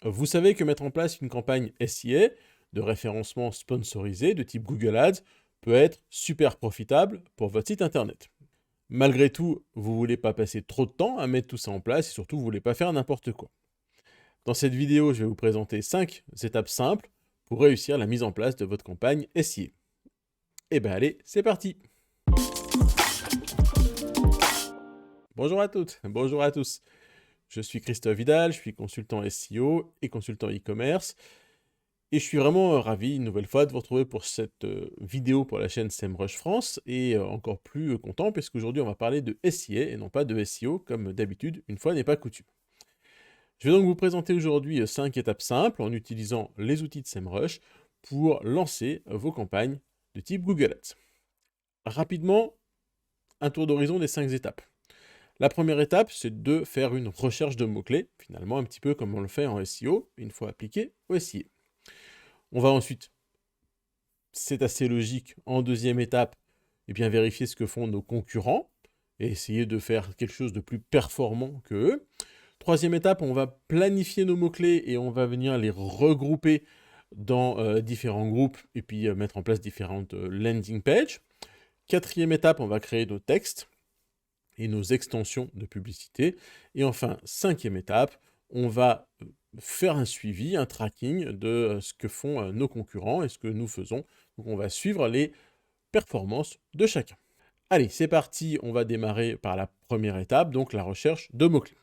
Vous savez que mettre en place une campagne SIA de référencement sponsorisé de type Google Ads peut être super profitable pour votre site internet. Malgré tout, vous ne voulez pas passer trop de temps à mettre tout ça en place et surtout, vous ne voulez pas faire n'importe quoi. Dans cette vidéo, je vais vous présenter 5 étapes simples pour réussir la mise en place de votre campagne SIA. Et bien allez, c'est parti! Bonjour à toutes, bonjour à tous. Je suis Christophe Vidal, je suis consultant SEO et consultant e-commerce. Et je suis vraiment ravi, une nouvelle fois, de vous retrouver pour cette vidéo pour la chaîne SEMrush France. Et encore plus content, puisqu'aujourd'hui, on va parler de SIA et non pas de SEO, comme d'habitude, une fois n'est pas coutume. Je vais donc vous présenter aujourd'hui 5 étapes simples en utilisant les outils de SEMrush pour lancer vos campagnes de type Google Ads. Rapidement, un tour d'horizon des 5 étapes. La première étape, c'est de faire une recherche de mots-clés, finalement un petit peu comme on le fait en SEO, une fois appliqué au SIA. On va ensuite, c'est assez logique, en deuxième étape, vérifier ce que font nos concurrents et essayer de faire quelque chose de plus performant que eux. Troisième étape, on va planifier nos mots-clés et on va venir les regrouper dans différents groupes et puis mettre en place différentes landing pages. Quatrième étape, on va créer nos textes et nos extensions de publicité. Et enfin, cinquième étape, on va faire un suivi, un tracking de ce que font nos concurrents et ce que nous faisons. Donc on va suivre les performances de chacun. Allez, c'est parti, on va démarrer par la première étape, donc la recherche de mots-clés.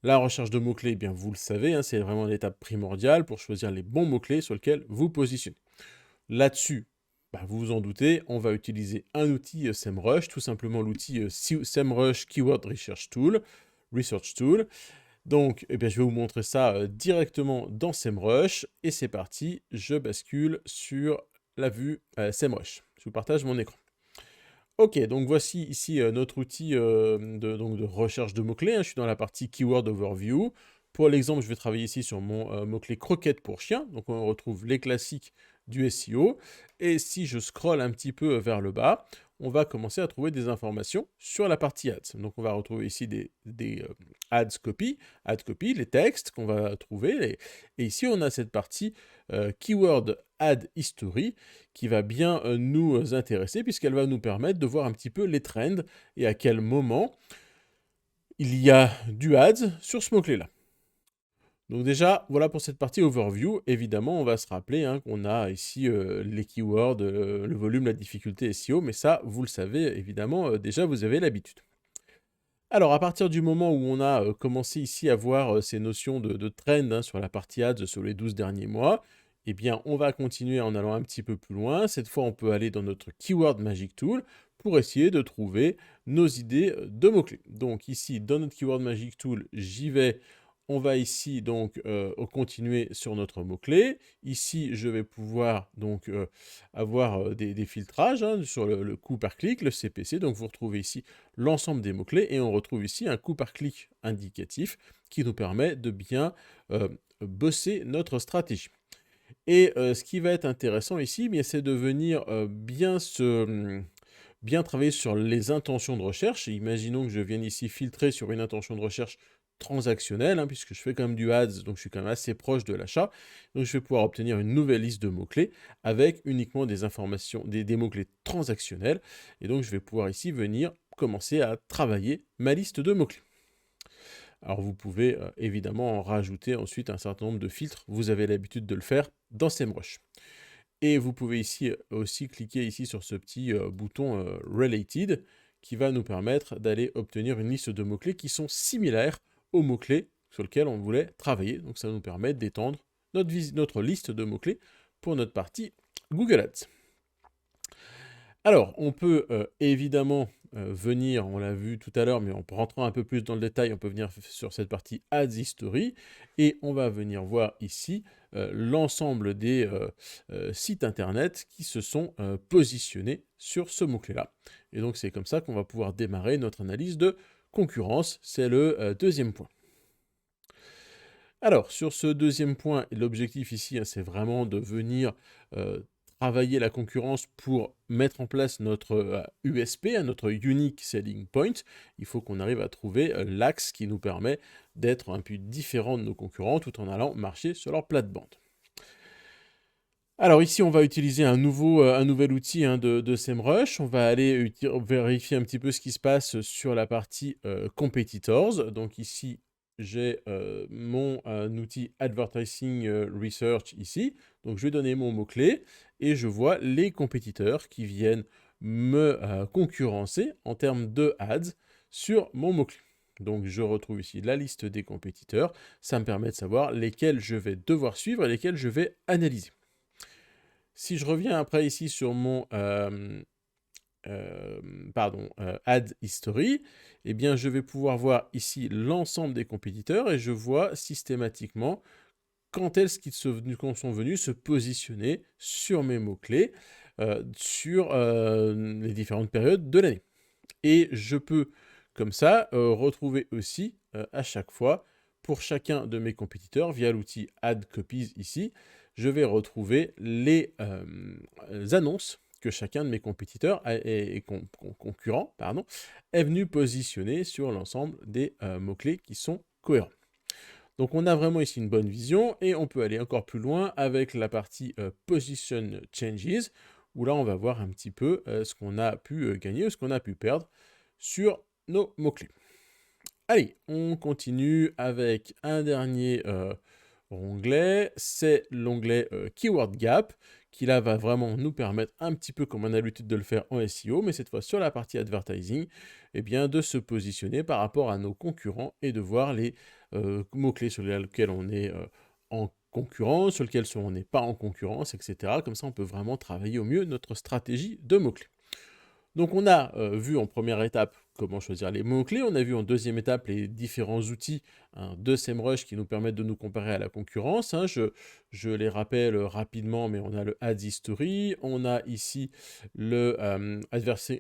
La recherche de mots-clés, vous le savez, c'est vraiment l'étape primordiale pour choisir les bons mots-clés sur lesquels vous positionnez. Là-dessus, vous vous en doutez, on va utiliser un outil SEMrush, tout simplement l'outil SEMrush Keyword Research Tool. Donc, je vais vous montrer ça directement dans SEMrush. Et c'est parti, je bascule sur la vue SEMrush. Je vous partage mon écran. Ok, donc voici ici notre outil de recherche de mots-clés. Je suis dans la partie Keyword Overview. Pour l'exemple, je vais travailler ici sur mon mot-clé croquette pour chien. Donc on retrouve les classiques du SEO. Et si je scrolle un petit peu vers le bas, on va commencer à trouver des informations sur la partie ads. Donc on va retrouver ici des ads copy, les textes qu'on va trouver. Et ici, on a cette partie Keyword Ad History qui va bien nous intéresser puisqu'elle va nous permettre de voir un petit peu les trends et à quel moment il y a du ads sur ce mot-clé-là. Donc déjà, voilà pour cette partie overview. Évidemment, on va se rappeler qu'on a ici les keywords, le volume, la difficulté SEO, mais ça, vous le savez, évidemment, déjà, vous avez l'habitude. Alors, à partir du moment où on a commencé ici à voir ces notions de trend sur la partie ads sur les 12 derniers mois, on va continuer en allant un petit peu plus loin. Cette fois, on peut aller dans notre Keyword Magic Tool pour essayer de trouver nos idées de mots-clés. Donc ici, dans notre Keyword Magic Tool, j'y vais. On va ici donc continuer sur notre mot-clé. Ici, je vais pouvoir donc avoir des filtrages sur le coût par clic, le CPC. Donc vous retrouvez ici l'ensemble des mots-clés et on retrouve ici un coût par clic indicatif qui nous permet de bien bosser notre stratégie. Et ce qui va être intéressant ici, c'est de venir bien travailler sur les intentions de recherche. Imaginons que je vienne ici filtrer sur une intention de recherche transactionnelle, puisque je fais quand même du ads, donc je suis quand même assez proche de l'achat. Donc je vais pouvoir obtenir une nouvelle liste de mots-clés avec uniquement des informations, des mots-clés transactionnels. Et donc je vais pouvoir ici venir commencer à travailler ma liste de mots-clés. Alors vous pouvez évidemment en rajouter ensuite un certain nombre de filtres. Vous avez l'habitude de le faire dans SEMrush. Et vous pouvez ici aussi cliquer ici sur ce petit bouton Related qui va nous permettre d'aller obtenir une liste de mots-clés qui sont similaires aux mots-clés sur lesquels on voulait travailler. Donc ça nous permet d'étendre notre liste de mots-clés pour notre partie Google Ads. Alors, on peut évidemment venir, on l'a vu tout à l'heure, mais en rentrant un peu plus dans le détail, on peut venir sur cette partie Ads History, et on va venir voir ici l'ensemble des sites internet qui se sont positionnés sur ce mot-clé-là. Et donc, c'est comme ça qu'on va pouvoir démarrer notre analyse de concurrence. C'est le deuxième point. Alors, sur ce deuxième point, l'objectif ici, c'est vraiment de venir travailler la concurrence pour mettre en place notre USP, notre Unique Selling Point, il faut qu'on arrive à trouver l'axe qui nous permet d'être un peu différent de nos concurrents tout en allant marcher sur leur plate-bande. Alors ici, on va utiliser un nouvel outil de SEMrush. On va aller vérifier un petit peu ce qui se passe sur la partie Competitors. Donc ici, j'ai mon outil Advertising Research ici. Donc je vais donner mon mot-clé et je vois les compétiteurs qui viennent me concurrencer en termes de ads sur mon mot-clé. Donc je retrouve ici la liste des compétiteurs. Ça me permet de savoir lesquels je vais devoir suivre et lesquels je vais analyser. Si je reviens après ici sur mon Ad History, eh bien, je vais pouvoir voir ici l'ensemble des compétiteurs et je vois systématiquement quand est-ce qu'ils sont venus se positionner sur mes mots-clés sur les différentes périodes de l'année. Et je peux, comme ça, retrouver aussi à chaque fois, pour chacun de mes compétiteurs, via l'outil Add Copies ici, je vais retrouver les annonces que chacun de mes compétiteurs et concurrents est venu positionner sur l'ensemble des mots-clés qui sont cohérents. Donc on a vraiment ici une bonne vision et on peut aller encore plus loin avec la partie Position Changes, où là on va voir un petit peu ce qu'on a pu gagner ou ce qu'on a pu perdre sur nos mots-clés. Allez, on continue avec un dernier onglet, c'est l'onglet Keyword Gap, qui là va vraiment nous permettre, un petit peu comme on a l'habitude de le faire en SEO, mais cette fois sur la partie Advertising, eh bien, de se positionner par rapport à nos concurrents et de voir les mots-clés sur lesquels on est en concurrence, sur lesquels on n'est pas en concurrence, etc. Comme ça, on peut vraiment travailler au mieux notre stratégie de mots-clés. Donc on a vu en première étape comment choisir les mots-clés, on a vu en deuxième étape les différents outils de SEMrush qui nous permettent de nous comparer à la concurrence. Je les rappelle rapidement, mais on a le Ads History, on a ici le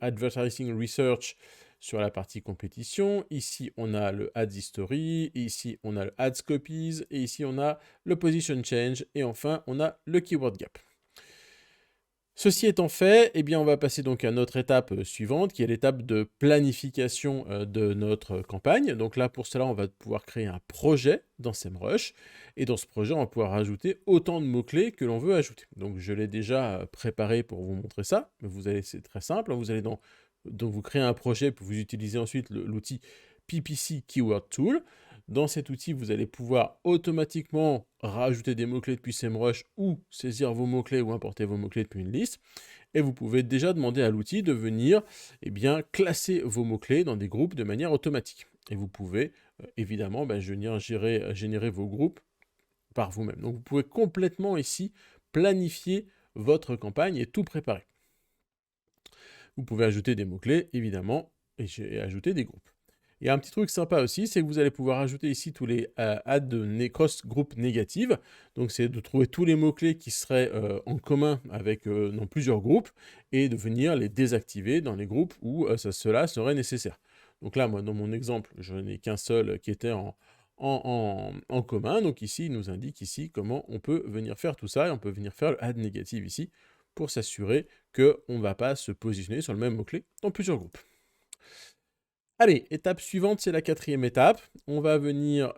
Advertising Research sur la partie compétition, ici on a le Ads History, ici on a le Ads Copies, et ici on a le Position Change, et enfin on a le Keyword Gap. Ceci étant fait, eh bien, on va passer donc à notre étape suivante, qui est l'étape de planification de notre campagne. Donc là, pour cela, on va pouvoir créer un projet dans SEMrush. Et dans ce projet, on va pouvoir ajouter autant de mots-clés que l'on veut ajouter. Donc je l'ai déjà préparé pour vous montrer ça. Mais c'est très simple. Vous allez donc vous créez un projet, puis vous utilisez ensuite l'outil PPC Keyword Tool. Dans cet outil, vous allez pouvoir automatiquement rajouter des mots-clés depuis SEMrush ou saisir vos mots-clés ou importer vos mots-clés depuis une liste. Et vous pouvez déjà demander à l'outil de venir classer vos mots-clés dans des groupes de manière automatique. Et vous pouvez évidemment venir générer vos groupes par vous-même. Donc vous pouvez complètement ici planifier votre campagne et tout préparer. Vous pouvez ajouter des mots-clés évidemment et ajouter des groupes. Et un petit truc sympa aussi, c'est que vous allez pouvoir ajouter ici tous les ads de cross-group négatives. Donc c'est de trouver tous les mots-clés qui seraient en commun avec dans plusieurs groupes et de venir les désactiver dans les groupes où cela serait nécessaire. Donc là, moi, dans mon exemple, je n'ai qu'un seul qui était en commun. Donc ici, il nous indique ici comment on peut venir faire tout ça. Et on peut venir faire le add négative ici pour s'assurer qu'on ne va pas se positionner sur le même mot-clé dans plusieurs groupes. Allez, étape suivante, c'est la quatrième étape. On va venir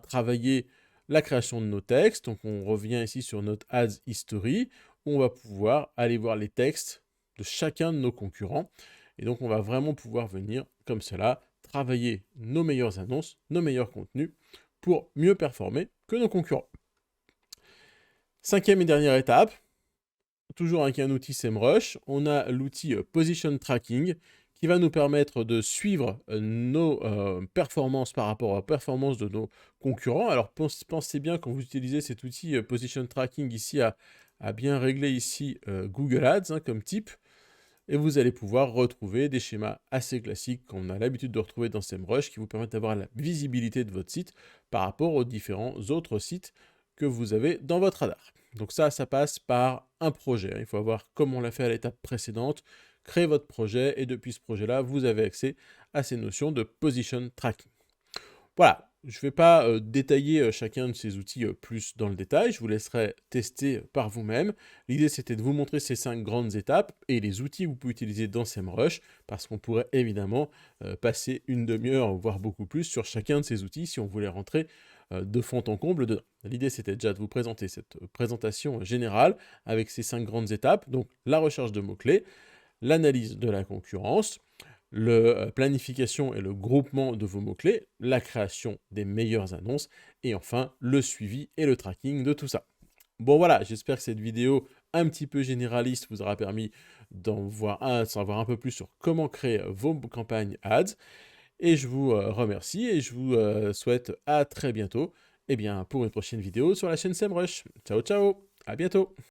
travailler la création de nos textes. Donc on revient ici sur notre Ads History, où on va pouvoir aller voir les textes de chacun de nos concurrents. Et donc on va vraiment pouvoir venir, comme cela, travailler nos meilleures annonces, nos meilleurs contenus, pour mieux performer que nos concurrents. Cinquième et dernière étape, toujours avec un outil SEMrush, on a l'outil Position Tracking, qui va nous permettre de suivre nos performances par rapport aux performances de nos concurrents. Alors pensez bien quand vous utilisez cet outil Position Tracking ici à bien régler ici Google Ads comme type. Et vous allez pouvoir retrouver des schémas assez classiques qu'on a l'habitude de retrouver dans SEMrush qui vous permettent d'avoir la visibilité de votre site par rapport aux différents autres sites que vous avez dans votre radar. Donc ça passe par un projet. Il faut voir comme on l'a fait à l'étape précédente, créer votre projet et depuis ce projet-là, vous avez accès à ces notions de position tracking. Voilà, Je ne vais pas détailler chacun de ces outils plus dans le détail, je vous laisserai tester par vous-même. L'idée c'était de vous montrer ces 5 grandes étapes et les outils que vous pouvez utiliser dans SEMrush, parce qu'on pourrait évidemment passer une demi-heure, voire beaucoup plus, sur chacun de ces outils si on voulait rentrer de fond en comble dedans. L'idée c'était déjà de vous présenter cette présentation générale avec ces 5 grandes étapes, donc la recherche de mots-clés, l'analyse de la concurrence, la planification et le groupement de vos mots-clés, la création des meilleures annonces, et enfin le suivi et le tracking de tout ça. Bon voilà, j'espère que cette vidéo un petit peu généraliste vous aura permis d'en savoir un peu plus sur comment créer vos campagnes ads, et je vous remercie et je vous souhaite à très bientôt pour une prochaine vidéo sur la chaîne SEMrush. Ciao ciao, à bientôt.